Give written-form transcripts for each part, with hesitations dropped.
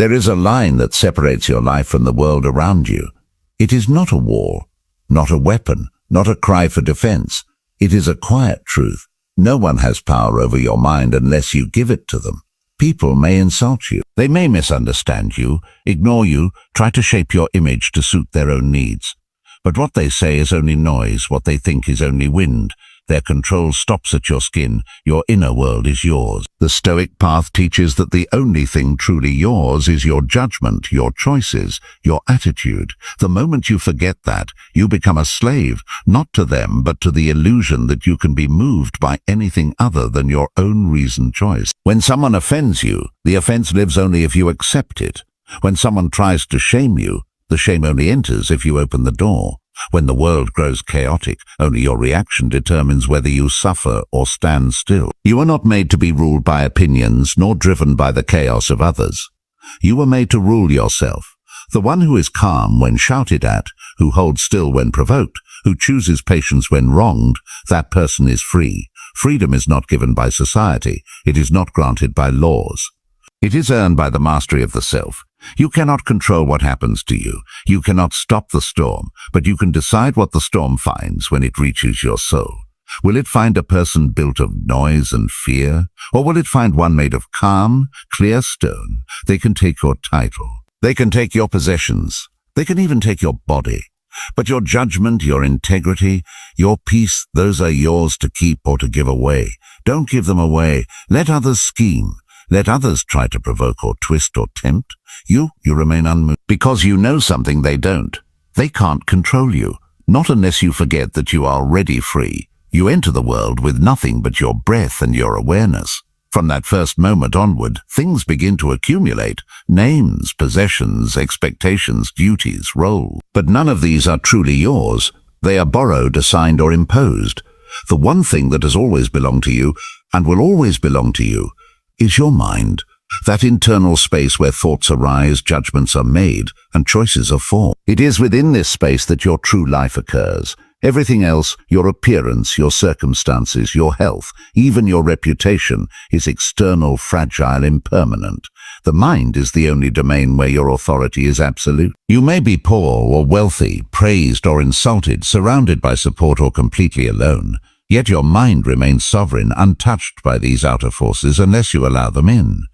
There is a line that separates your life from the world around you. It is not a wall, not a weapon, not a cry for defense. It is a quiet truth. No one has power over your mind unless you give it to them. People may insult you. They may misunderstand you, ignore you, try to shape your image to suit their own needs. But what they say is only noise, what they think is only wind. Their control stops at your skin. Your inner world is yours. The Stoic path teaches that the only thing truly yours is your judgment, your choices, your attitude. The moment you forget that, you become a slave, not to them, but to the illusion that you can be moved by anything other than your own reasoned choice. When someone offends you, the offense lives only if you accept it. When someone tries to shame you, the shame only enters if you open the door. When the world grows chaotic, only your reaction determines whether you suffer or stand still. You are not made to be ruled by opinions, nor driven by the chaos of others. You are made to rule yourself. The one who is calm when shouted at, who holds still when provoked, who chooses patience when wronged, that person is free. Freedom is not given by society. It is not granted by laws. It is earned by the mastery of the self. You cannot control what happens to you. You cannot stop the storm, but you can decide what the storm finds when it reaches your soul. Will it find a person built of noise and fear, or will it find one made of calm, clear stone? They can take your title. They can take your possessions. They can even take your body. But your judgment, your integrity, your peace, those are yours to keep or to give away. Don't give them away. Let others scheme. Let others try to provoke or twist or tempt. You remain unmoved because you know something they don't. They can't control you, not unless you forget that you are already free. You enter the world with nothing but your breath and your awareness. From that first moment onward, things begin to accumulate. Names, possessions, expectations, duties, roles. But none of these are truly yours. They are borrowed, assigned, or imposed. The one thing that has always belonged to you, and will always belong to you, is your mind. That internal space where thoughts arise, judgments are made, and choices are formed. It is within this space that your true life occurs. Everything else, your appearance, your circumstances, your health, even your reputation, is external, fragile, impermanent. The mind is the only domain where your authority is absolute. You may be poor or wealthy, praised or insulted, surrounded by support or completely alone. Yet your mind remains sovereign, untouched by these outer forces unless you allow them in.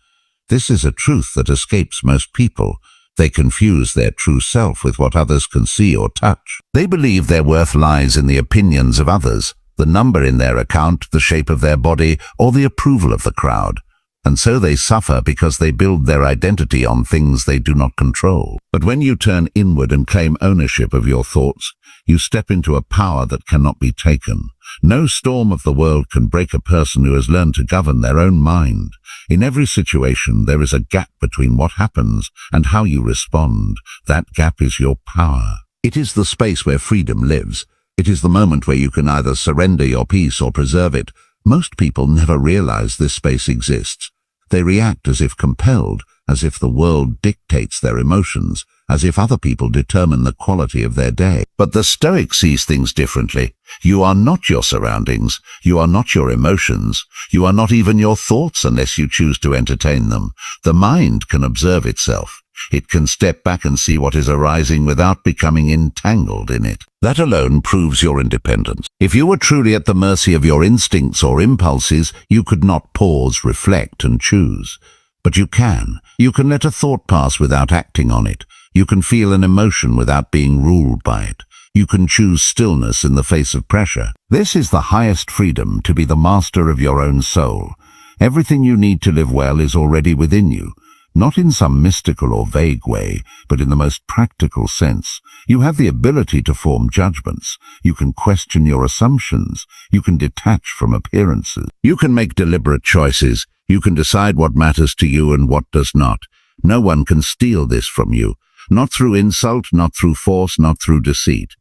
This is a truth that escapes most people. They confuse their true self with what others can see or touch. They believe their worth lies in the opinions of others, the number in their account, the shape of their body, or the approval of the crowd. And so they suffer because they build their identity on things they do not control. But when you turn inward and claim ownership of your thoughts, you step into a power that cannot be taken. No storm of the world can break a person who has learned to govern their own mind. In every situation, there is a gap between what happens and how you respond. That gap is your power. It is the space where freedom lives. It is the moment where you can either surrender your peace or preserve it. Most people never realize this space exists. They react as if compelled, as if the world dictates their emotions, as if other people determine the quality of their day. But the Stoic sees things differently. You are not your surroundings. You are not your emotions. You are not even your thoughts unless you choose to entertain them. The mind can observe itself. It can step back and see what is arising without becoming entangled in it. That alone proves your independence. If you were truly at the mercy of your instincts or impulses, you could not pause, reflect, and choose. But you can. You can let a thought pass without acting on it. You can feel an emotion without being ruled by it. You can choose stillness in the face of pressure. This is the highest freedom, to be the master of your own soul. Everything you need to live well is already within you. Not in some mystical or vague way, but in the most practical sense. You have the ability to form judgments. You can question your assumptions. You can detach from appearances. You can make deliberate choices. You can decide what matters to you and what does not. No one can steal this from you. Not through insult, not through force, not through deceit.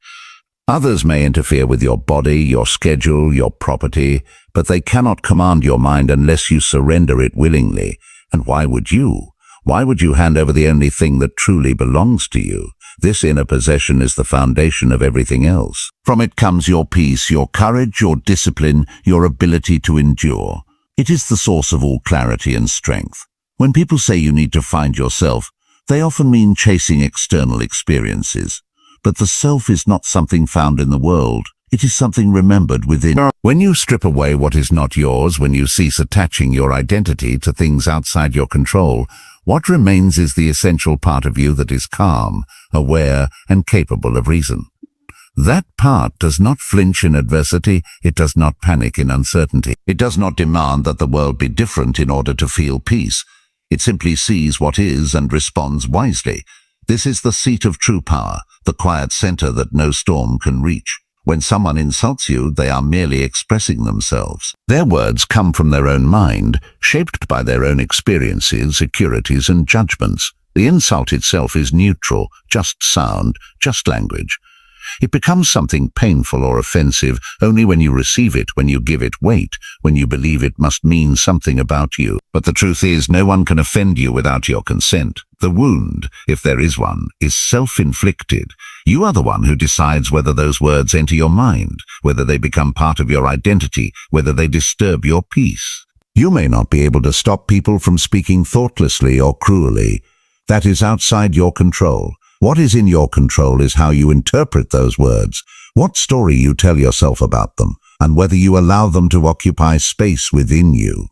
Others may interfere with your body, your schedule, your property, but they cannot command your mind unless you surrender it willingly. And why would you? Why would you hand over the only thing that truly belongs to you? This inner possession is the foundation of everything else. From it comes your peace, your courage, your discipline, your ability to endure. It is the source of all clarity and strength. When people say you need to find yourself, They often mean chasing external experiences. But the self is not something found in the world. It is something remembered within. When you strip away what is not yours, when you cease attaching your identity to things outside your control, what remains is the essential part of you that is calm, aware, and capable of reason. That part does not flinch in adversity. It does not panic in uncertainty. It does not demand that the world be different in order to feel peace. It simply sees what is and responds wisely. This is the seat of true power, the quiet center that no storm can reach. When someone insults you, they are merely expressing themselves. Their words come from their own mind, shaped by their own experiences, securities, and judgments. The insult itself is neutral, just sound, just language. It becomes something painful or offensive only when you receive it, when you give it weight, when you believe it must mean something about you. But the truth is, no one can offend you without your consent. The wound, if there is one, is self-inflicted. You are the one who decides whether those words enter your mind, whether they become part of your identity, whether they disturb your peace. You may not be able to stop people from speaking thoughtlessly or cruelly. That is outside your control. What is in your control is how you interpret those words, what story you tell yourself about them, and whether you allow them to occupy space within you.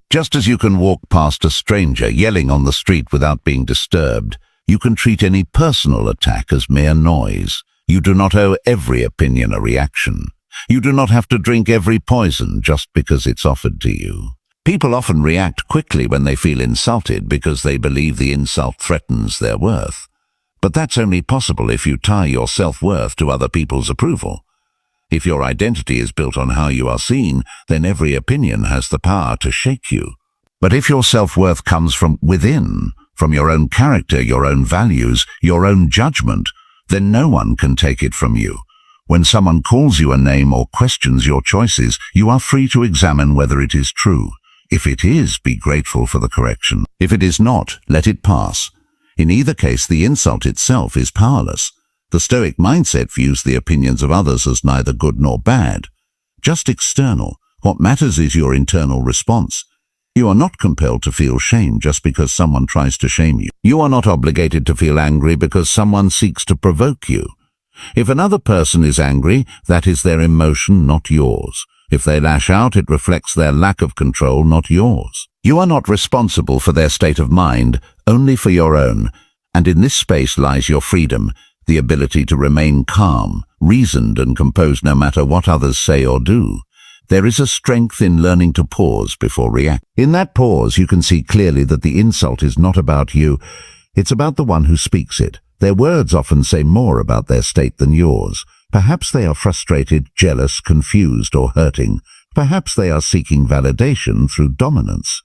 Just as you can walk past a stranger yelling on the street without being disturbed, you can treat any personal attack as mere noise. You do not owe every opinion a reaction. You do not have to drink every poison just because it's offered to you. People often react quickly when they feel insulted because they believe the insult threatens their worth. But that's only possible if you tie your self-worth to other people's approval. If your identity is built on how you are seen, then every opinion has the power to shake you. But if your self-worth comes from within, from your own character, your own values, your own judgment, then no one can take it from you. When someone calls you a name or questions your choices, you are free to examine whether it is true. If it is, be grateful for the correction. If it is not, let it pass. In either case, the insult itself is powerless. The Stoic mindset views the opinions of others as neither good nor bad, just external. What matters is your internal response. You are not compelled to feel shame just because someone tries to shame you. You are not obligated to feel angry because someone seeks to provoke you. If another person is angry, that is their emotion, not yours. If they lash out, it reflects their lack of control, not yours. You are not responsible for their state of mind, only for your own. And in this space lies your freedom, the ability to remain calm, reasoned and composed no matter what others say or do. There is a strength in learning to pause before reacting. In that pause, you can see clearly that the insult is not about you. It's about the one who speaks it. Their words often say more about their state than yours. Perhaps they are frustrated, jealous, confused, or hurting. Perhaps they are seeking validation through dominance.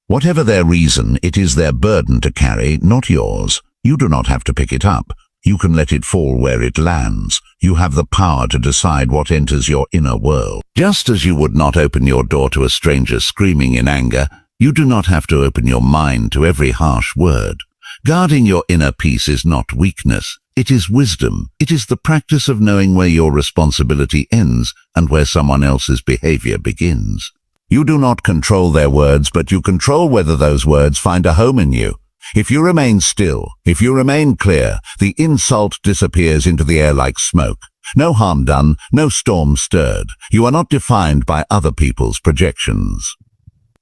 Whatever their reason, it is their burden to carry, not yours. You do not have to pick it up. You can let it fall where it lands. You have the power to decide what enters your inner world. Just as you would not open your door to a stranger screaming in anger, you do not have to open your mind to every harsh word. Guarding your inner peace is not weakness. It is wisdom. It is the practice of knowing where your responsibility ends and where someone else's behavior begins. You do not control their words, but you control whether those words find a home in you. If you remain still, if you remain clear, the insult disappears into the air like smoke. No harm done, no storm stirred. You are not defined by other people's projections.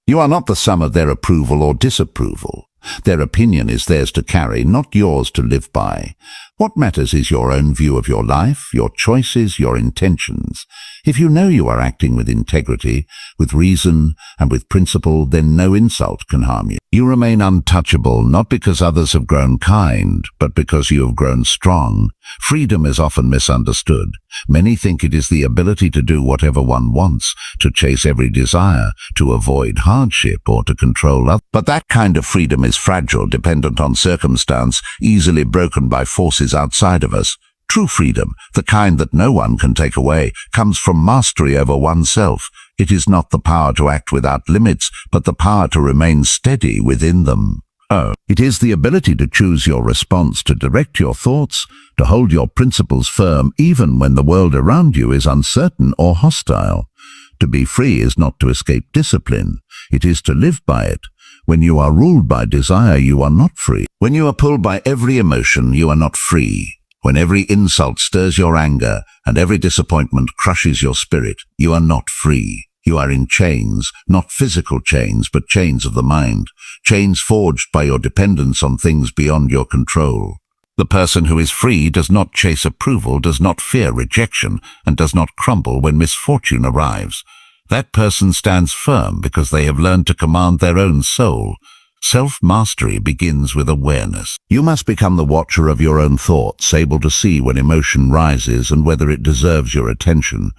You are not the sum of their approval or disapproval. Their opinion is theirs to carry, not yours to live by. What matters is your own view of your life, your choices, your intentions. If you know you are acting with integrity, with reason, and with principle, then no insult can harm you. You remain untouchable, not because others have grown kind, but because you have grown strong. Freedom is often misunderstood. Many think it is the ability to do whatever one wants, to chase every desire, to avoid hardship, or to control others. But that kind of freedom is fragile, dependent on circumstance, easily broken by forces outside of us. True freedom, the kind that no one can take away, comes from mastery over oneself. It is not the power to act without limits, but the power to remain steady within them. It is the ability to choose your response, to direct your thoughts, to hold your principles firm even when the world around you is uncertain or hostile. To be free is not to escape discipline. It is to live by it. When you are ruled by desire, you are not free. When you are pulled by every emotion, you are not free. When every insult stirs your anger and every disappointment crushes your spirit, you are not free. You are in chains, not physical chains, but chains of the mind, chains forged by your dependence on things beyond your control. The person who is free does not chase approval, does not fear rejection, and does not crumble when misfortune arrives. That person stands firm because they have learned to command their own soul. Self-mastery begins with awareness. You must become the watcher of your own thoughts, able to see when emotion rises and whether it deserves your attention.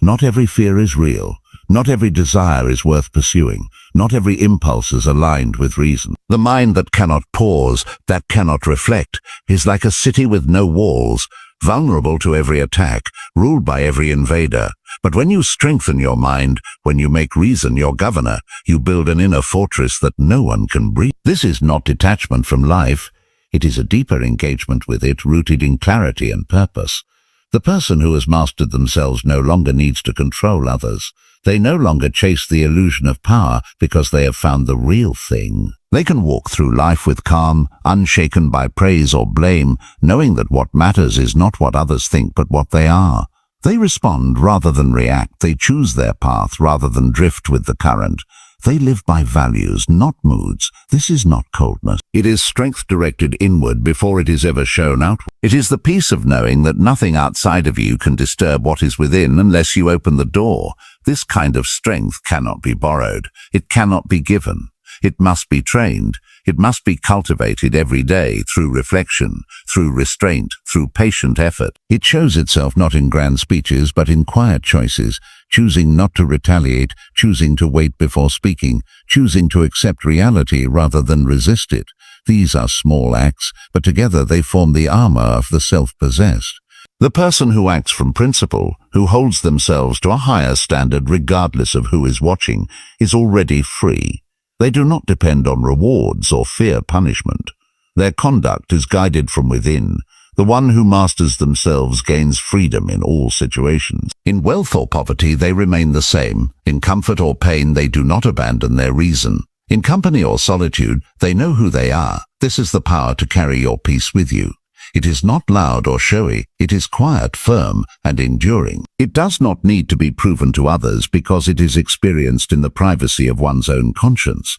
Not every fear is real. Not every desire is worth pursuing. Not every impulse is aligned with reason. The mind that cannot pause, that cannot reflect, is like a city with no walls, vulnerable to every attack, ruled by every invader. But when you strengthen your mind, when you make reason your governor, you build an inner fortress that no one can breach. This is not detachment from life. It is a deeper engagement with it, rooted in clarity and purpose. The person who has mastered themselves no longer needs to control others. They no longer chase the illusion of power because they have found the real thing. They can walk through life with calm, unshaken by praise or blame, knowing that what matters is not what others think but what they are. They respond rather than react. They choose their path rather than drift with the current. They live by values, not moods. This is not coldness. It is strength directed inward before it is ever shown outward. It is the peace of knowing that nothing outside of you can disturb what is within unless you open the door. This kind of strength cannot be borrowed. It cannot be given. It must be trained. It must be cultivated every day through reflection, through restraint, through patient effort. It shows itself not in grand speeches but in quiet choices, choosing not to retaliate, choosing to wait before speaking, choosing to accept reality rather than resist it. These are small acts, but together they form the armor of the self-possessed. The person who acts from principle, who holds themselves to a higher standard regardless of who is watching, is already free. They do not depend on rewards or fear punishment. Their conduct is guided from within. The one who masters themselves gains freedom in all situations. In wealth or poverty, they remain the same. In comfort or pain, they do not abandon their reason. In company or solitude, they know who they are. This is the power to carry your peace with you. It is not loud or showy. It is quiet, firm, and enduring. It does not need to be proven to others because it is experienced in the privacy of one's own conscience.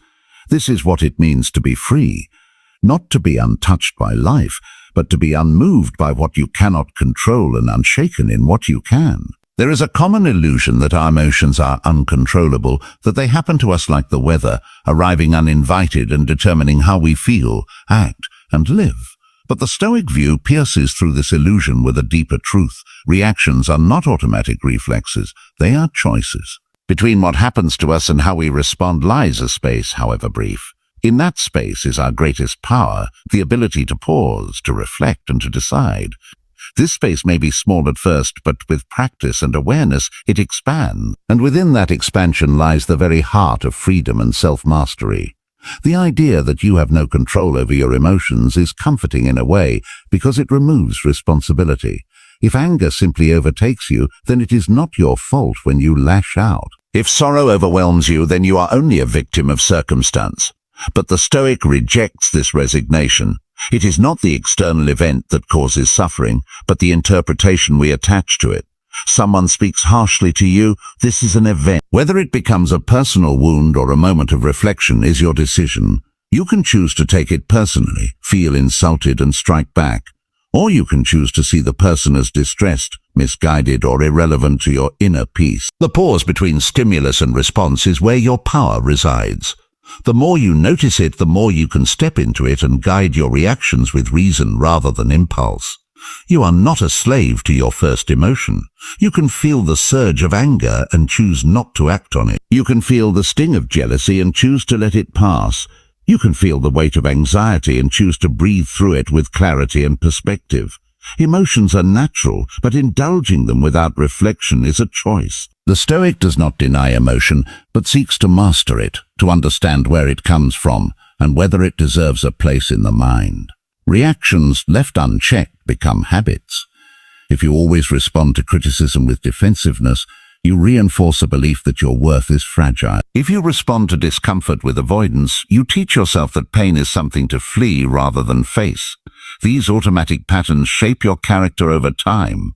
This is what it means to be free. Not to be untouched by life, but to be unmoved by what you cannot control and unshaken in what you can. There is a common illusion that our emotions are uncontrollable, that they happen to us like the weather, arriving uninvited and determining how we feel, act, and live. But the Stoic view pierces through this illusion with a deeper truth. Reactions are not automatic reflexes, they are choices. Between what happens to us and how we respond lies a space, however brief. In that space is our greatest power, the ability to pause, to reflect, and to decide. This space may be small at first, but with practice and awareness, it expands. And within that expansion lies the very heart of freedom and self-mastery. The idea that you have no control over your emotions is comforting in a way because it removes responsibility. If anger simply overtakes you, then it is not your fault when you lash out. If sorrow overwhelms you, then you are only a victim of circumstance. But the Stoic rejects this resignation. It is not the external event that causes suffering, but the interpretation we attach to it. Someone speaks harshly to you, this is an event. Whether it becomes a personal wound or a moment of reflection is your decision. You can choose to take it personally, feel insulted and strike back. Or you can choose to see the person as distressed, misguided or irrelevant to your inner peace. The pause between stimulus and response is where your power resides. The more you notice it, the more you can step into it and guide your reactions with reason rather than impulse. You are not a slave to your first emotion. You can feel the surge of anger and choose not to act on it. You can feel the sting of jealousy and choose to let it pass. You can feel the weight of anxiety and choose to breathe through it with clarity and perspective. Emotions are natural, but indulging them without reflection is a choice. The Stoic does not deny emotion, but seeks to master it, to understand where it comes from and whether it deserves a place in the mind. Reactions left unchecked become habits. If you always respond to criticism with defensiveness, You reinforce a belief that your worth is fragile. If you respond to discomfort with avoidance, you teach yourself that pain is something to flee rather than face. These automatic patterns shape your character over time.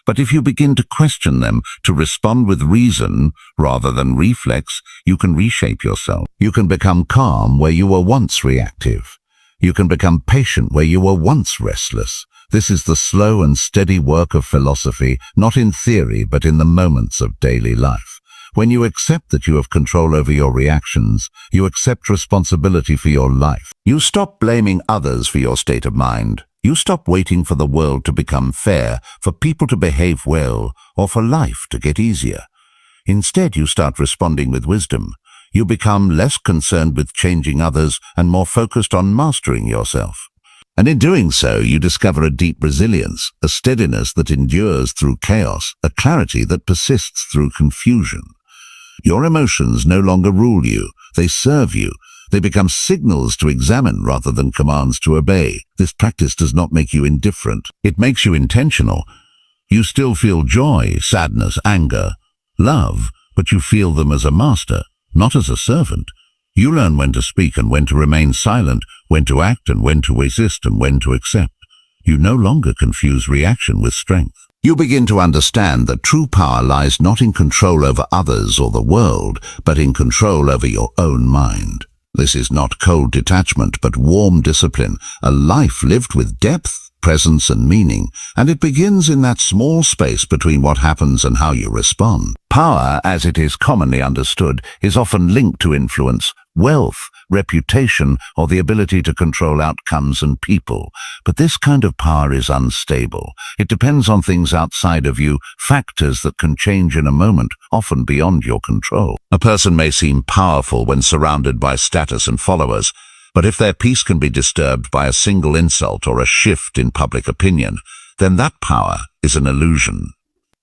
But if you begin to question them, to respond with reason rather than reflex, you can reshape yourself. You can become calm where you were once reactive. You can become patient where you were once restless. This is the slow and steady work of philosophy, not in theory, but in the moments of daily life. When you accept that you have control over your reactions, you accept responsibility for your life. You stop blaming others for your state of mind. You stop waiting for the world to become fair, for people to behave well, or for life to get easier. Instead, you start responding with wisdom. You become less concerned with changing others and more focused on mastering yourself. And in doing so, you discover a deep resilience, a steadiness that endures through chaos, a clarity that persists through confusion. Your emotions no longer rule you. They serve you. They become signals to examine rather than commands to obey. This practice does not make you indifferent. It makes you intentional. You still feel joy, sadness, anger, love, but you feel them as a master, not as a servant. You learn when to speak and when to remain silent, when to act and when to resist and when to accept. You no longer confuse reaction with strength. You begin to understand that true power lies not in control over others or the world, but in control over your own mind. This is not cold detachment, but warm discipline, a life lived with depth, presence and meaning, and it begins in that small space between what happens and how you respond. Power, as it is commonly understood, is often linked to influence, wealth, reputation, or the ability to control outcomes and people. But this kind of power is unstable. It depends on things outside of you, factors that can change in a moment, often beyond your control. A person may seem powerful when surrounded by status and followers, but if their peace can be disturbed by a single insult or a shift in public opinion, then that power is an illusion.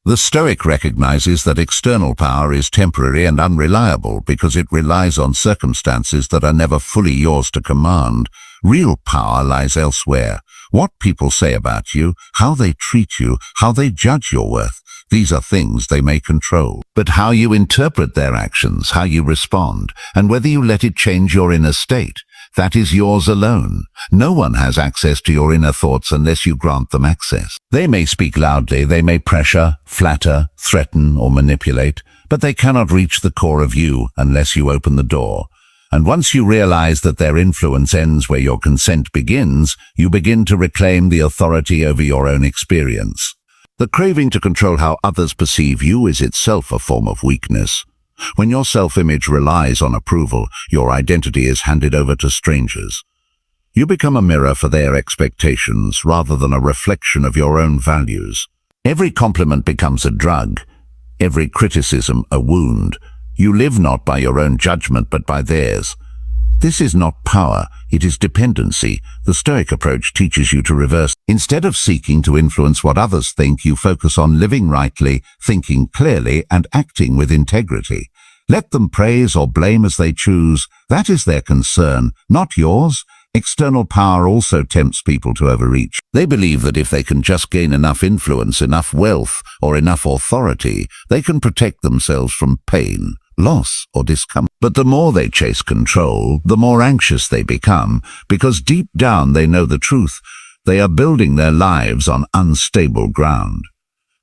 The Stoic recognizes that external power is temporary and unreliable because it relies on circumstances that are never fully yours to command. Real power lies elsewhere. What people say about you, how they treat you, how they judge your worth. These are things they may control. But how you interpret their actions, how you respond, and whether you let it change your inner state, that is yours alone. No one has access to your inner thoughts unless you grant them access. They may speak loudly, they may pressure, flatter, threaten, or manipulate, but they cannot reach the core of you unless you open the door. And once you realize that their influence ends where your consent begins, you begin to reclaim the authority over your own experience. The craving to control how others perceive you is itself a form of weakness. When your self-image relies on approval, your identity is handed over to strangers. You become a mirror for their expectations rather than a reflection of your own values. Every compliment becomes a drug, every criticism a wound. You live not by your own judgment but by theirs. This is not power, it is dependency. The Stoic approach teaches you to reverse. Instead of seeking to influence what others think, you focus on living rightly, thinking clearly, and acting with integrity. Let them praise or blame as they choose. That is their concern, not yours. External power also tempts people to overreach. They believe that if they can just gain enough influence, enough wealth, or enough authority, they can protect themselves from pain, loss, or discomfort. But the more they chase control, the more anxious they become, because deep down they know the truth. They are building their lives on unstable ground.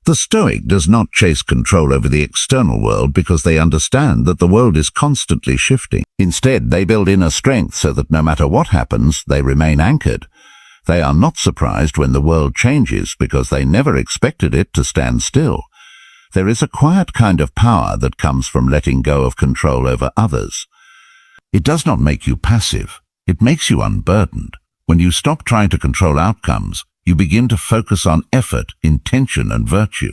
The Stoic does not chase control over the external world because they understand that the world is constantly shifting. Instead, they build inner strength so that no matter what happens, they remain anchored. They are not surprised when the world changes because they never expected it to stand still. There is a quiet kind of power that comes from letting go of control over others. It does not make you passive. It makes you unburdened. When you stop trying to control outcomes, you begin to focus on effort, intention, and virtue.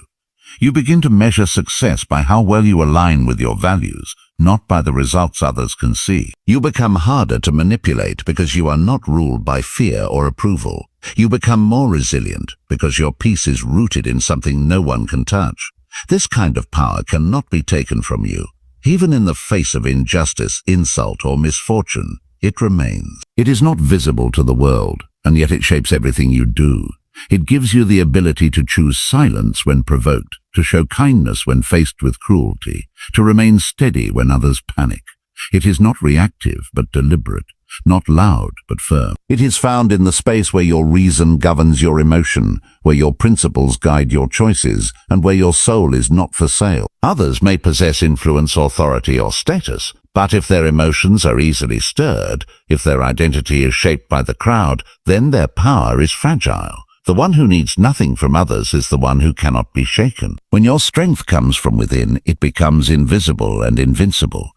You begin to measure success by how well you align with your values, not by the results others can see. You become harder to manipulate because you are not ruled by fear or approval. You become more resilient because your peace is rooted in something no one can touch. This kind of power cannot be taken from you. Even in the face of injustice, insult, or misfortune, it remains. It is not visible to the world, and yet it shapes everything you do. It gives you the ability to choose silence when provoked, to show kindness when faced with cruelty, to remain steady when others panic. It is not reactive but deliberate, not loud but firm. It is found in the space where your reason governs your emotion, where your principles guide your choices, and where your soul is not for sale. Others may possess influence, authority, or status, but if their emotions are easily stirred, if their identity is shaped by the crowd, then their power is fragile. The one who needs nothing from others is the one who cannot be shaken. When your strength comes from within, it becomes invisible and invincible.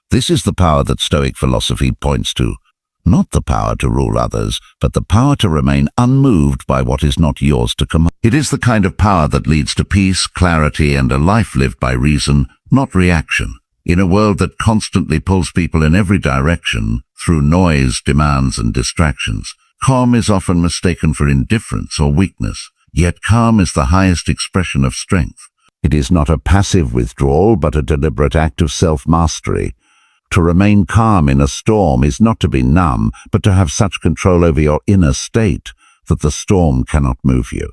This is the power that Stoic philosophy points to. Not the power to rule others, but the power to remain unmoved by what is not yours to command. It is the kind of power that leads to peace, clarity, and a life lived by reason, not reaction. In a world that constantly pulls people in every direction, through noise, demands, and distractions, calm is often mistaken for indifference or weakness. Yet calm is the highest expression of strength. It is not a passive withdrawal, but a deliberate act of self-mastery. To remain calm in a storm is not to be numb, but to have such control over your inner state that the storm cannot move you.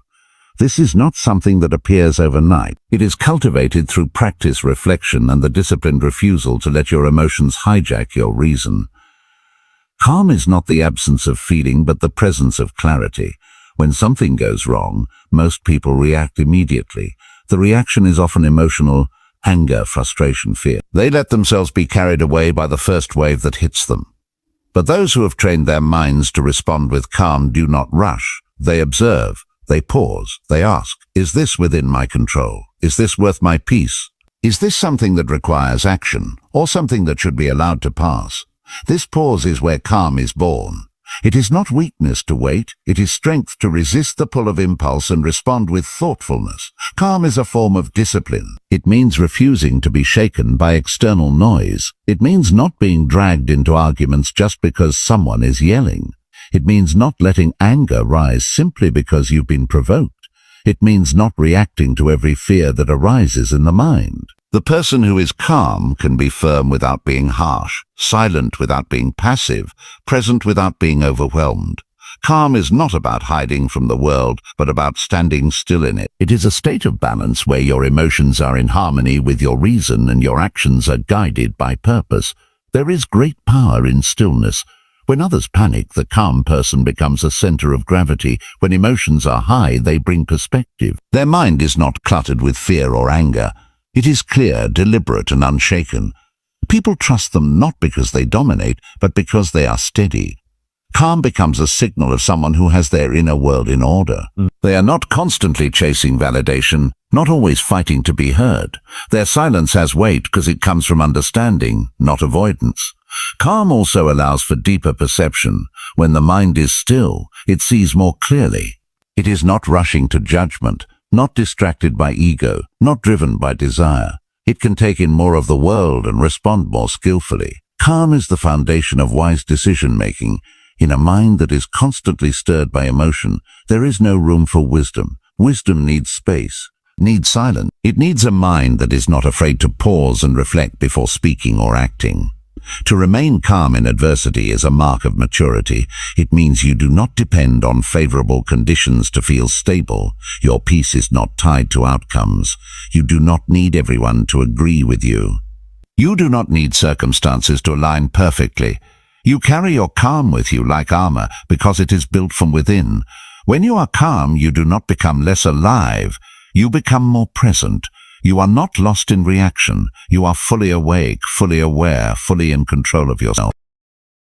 This is not something that appears overnight. It is cultivated through practice, reflection, and the disciplined refusal to let your emotions hijack your reason. Calm is not the absence of feeling, but the presence of clarity. When something goes wrong, most people react immediately. The reaction is often emotional: anger, frustration, fear. They let themselves be carried away by the first wave that hits them. But those who have trained their minds to respond with calm do not rush. They observe, they pause, they ask, is this within my control? Is this worth my peace? Is this something that requires action, or something that should be allowed to pass? This pause is where calm is born. It is not weakness to wait, it is strength to resist the pull of impulse and respond with thoughtfulness. Calm is a form of discipline. It means refusing to be shaken by external noise. It means not being dragged into arguments just because someone is yelling. It means not letting anger rise simply because you've been provoked. It means not reacting to every fear that arises in the mind. The person who is calm can be firm without being harsh, silent without being passive, present without being overwhelmed. Calm is not about hiding from the world, but about standing still in it. It is a state of balance where your emotions are in harmony with your reason and your actions are guided by purpose. There is great power in stillness. When others panic, the calm person becomes a center of gravity. When emotions are high, they bring perspective. Their mind is not cluttered with fear or anger. It is clear, deliberate, and unshaken. People trust them not because they dominate, but because they are steady. Calm becomes a signal of someone who has their inner world in order. They are not constantly chasing validation, not always fighting to be heard. Their silence has weight because it comes from understanding, not avoidance. Calm also allows for deeper perception. When the mind is still, it sees more clearly. It is not rushing to judgment, not distracted by ego, not driven by desire. It can take in more of the world and respond more skillfully. Calm is the foundation of wise decision-making. In a mind that is constantly stirred by emotion, there is no room for wisdom. Wisdom needs space, needs silence. It needs a mind that is not afraid to pause and reflect before speaking or acting. To remain calm in adversity is a mark of maturity. It means you do not depend on favorable conditions to feel stable. Your peace is not tied to outcomes. You do not need everyone to agree with you. You do not need circumstances to align perfectly. You carry your calm with you like armor because it is built from within. When you are calm, you do not become less alive. You become more present. You are not lost in reaction. You are fully awake, fully aware, fully in control of yourself.